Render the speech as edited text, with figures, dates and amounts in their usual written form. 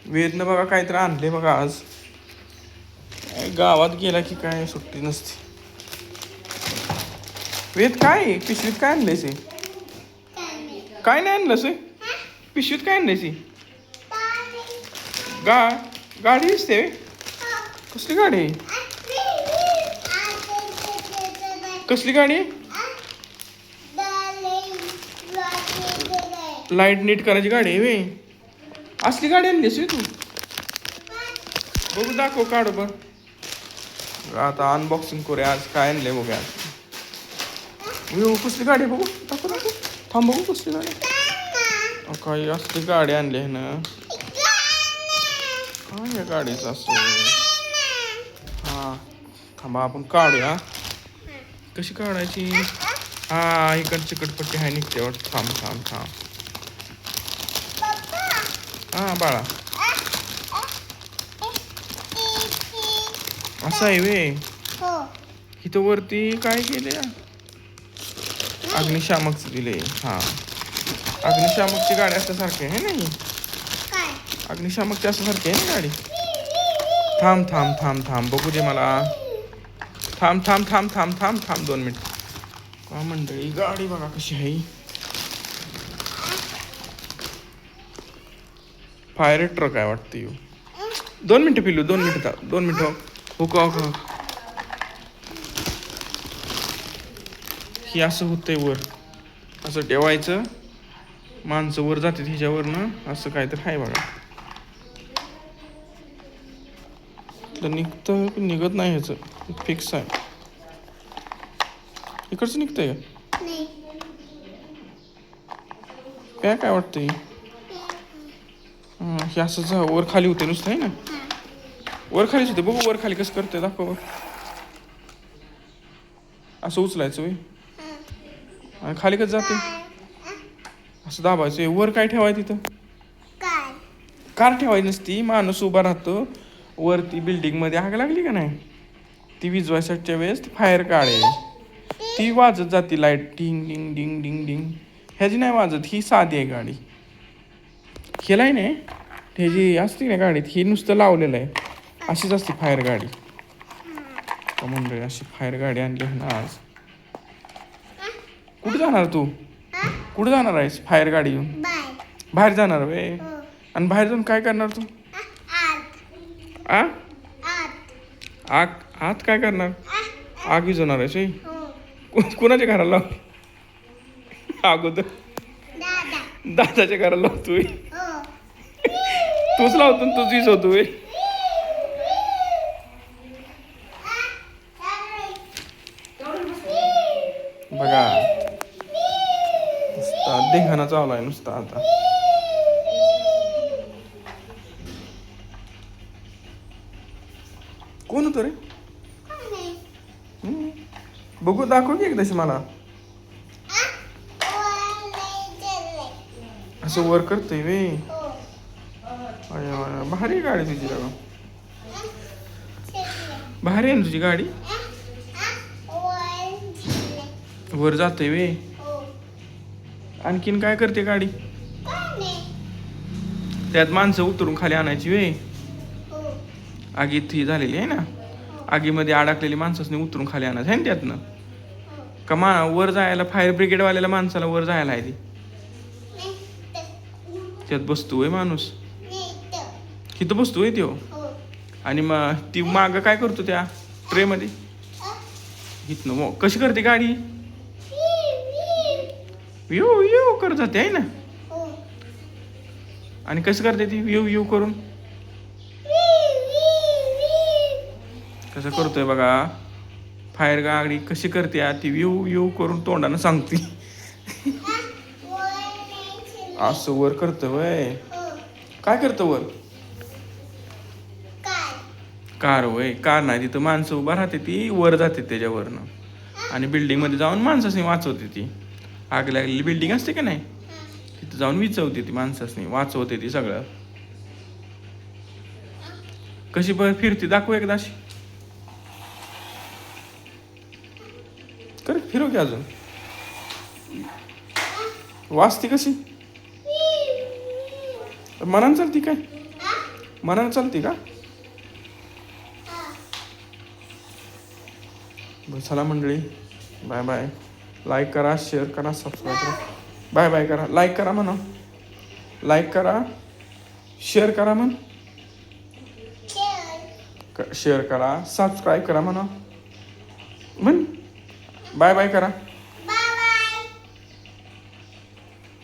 वेदनं बघा काहीतरी आणले बघा आज. गावात गेला की काय सुट्टी नसते. वेद काय पिशवीत काय आणलंयस? काय नाही आणलंस? पिशवीत काय आणलंयस? गा गाडी दिसते. कसली गाडी आहे? कसली गाडी आहे? लाईट नीट करायची गाडी आहे वे. असली गाडी आणलीस तू? बघू दाखव काढू बघ. आता अनबॉक्सिंग करूया आज. काय आणलंय बघूया. कसली गाडी बघू दाखव दाखव. थांब बघू कसली गाडी. काही असली गाडी आणली आहे ना. काय या गाडीचं असं. हा थांबा आपण काढूया. कशी काढायची. हा इकडची चिकटपट्टी आहे निघते वाटतं. थांब थांब थांब. हा बाळा असं आहे वे. इथं वरती काय केले. अग्निशामकच दिले. हा अग्निशामकची गाडी असल्यासारखी आहे नाही. अग्निशामकची असल्यासारखी आहे ना गाडी. थांब थांब थांब थांब बघू दे मला. थांब थांब थांब थांब थांब थांब 2 मिनिट. का मंडळी गाडी बघा कशी आहे. फायर ट्रक आहे वाटतं. 2 मिनिटं पिलू 2 मिनिटं 2 मिनिटं. हो का ही असं होतंय वर. असं ठेवायचं. माणसं वर जाते ह्याच्यावरनं. असं काहीतरी आहे बघा. निघतं निघत नाही ह्याचं फिक्स आहे. इकडचं निघतंय का काय वाटतंय. हे असं वर खाली होते नुसतं आहे ना. वर खालीच होते. बघू वर खाली कसं करतंय दाखव. असं उचलायचं होय. आणि खाली कसं जाते. असं दाबायचं. वर काय ठेवायचं तिथं. कार ठेवायची नसती. माणूस उभा राहतो वरती. बिल्डिंग मध्ये आग लागली का नाही ती विजवायच्या वेळेस फायर काढे ती वाजत जाते लाईट. डिंग डिंग डिंग डिंग डिंग. ह्याची नाही वाजत. ही साधी आहे गाडी. केलाय नाही ह्याची असते ना गाडीत. ही नुसतं लावलेलं आहे. अशीच असते फायर गाडी. मंडळी अशी फायर गाडी आणली ना आज. कुठे जाणार तू. कुठे जाणार आहेस फायर गाडी घेऊन. बाहेर जाणार वे. आणि बाहेर जाऊन काय करणार तू. आग आत काय करणार. आग विझवणार आहेस. कुणाच्या घराला अगोदर दादाच्या घराला लावतोय. तूच लावतो तूच विझवतोय. बघा नुसता धिंगाणा चालू आहे नुसता आता. कोण होतं रे. बघू दाखव की एकदाशी मला. असं वर करतोय वे. भारी गाडी तुझी दादा. भारी आहे ना तुझी गाडी. वर जाते वे. आणखीन काय करते गाडी. त्यात माणसं उतरून खाली आणायची वे. आगीत ही झालेली आहे ना. आगीमध्ये अडकलेली माणसाने उतरून खाली आणायचं आहे ना त्यातनं. का वर जायला फायर ब्रिगेडवाल्याला माणसाला वर जायला आहे ती. त्यात बसतोय माणूस. तिथं बसतोय तो. आणि मग ती माग काय करतो त्या ट्रे मध्ये. इथनं कशी करते गाडी. येऊ येऊ करत जाते आहे ना. आणि कसं करते ती येऊ येऊ करून. कसं करतोय बघा. फायर गाडी कशी करते ती येऊ येऊ करून तोंडानं सांगते. असं वर करतं वय. काय करतं वर. कार वय. कार नाही तिथं माणसं उभा राहते ती वर जाते त्याच्यावरनं. आणि बिल्डिंग मध्ये जाऊन माणसाने वाचवते ती. आग लागलेली बिल्डिंग असते का नाही तिथं जाऊन विचवते ती माणसाने. वाचवते ती सगळं. कशी फिरते दाखव एकदा अशी. कर फिरव की अजून. वाचते कशी. मनानं चालती काय. मनानं चालते का? बरं चला मंडळी, बाय बाय. लाईक करा, शेअर करा, सबस्क्राईब करा. बाय बाय करा. लाईक करा म्हणा. लाईक करा, शेअर करा म्हण. शेअर करा, सबस्क्राईब करा म्हणा म्हण. बाय बाय करा.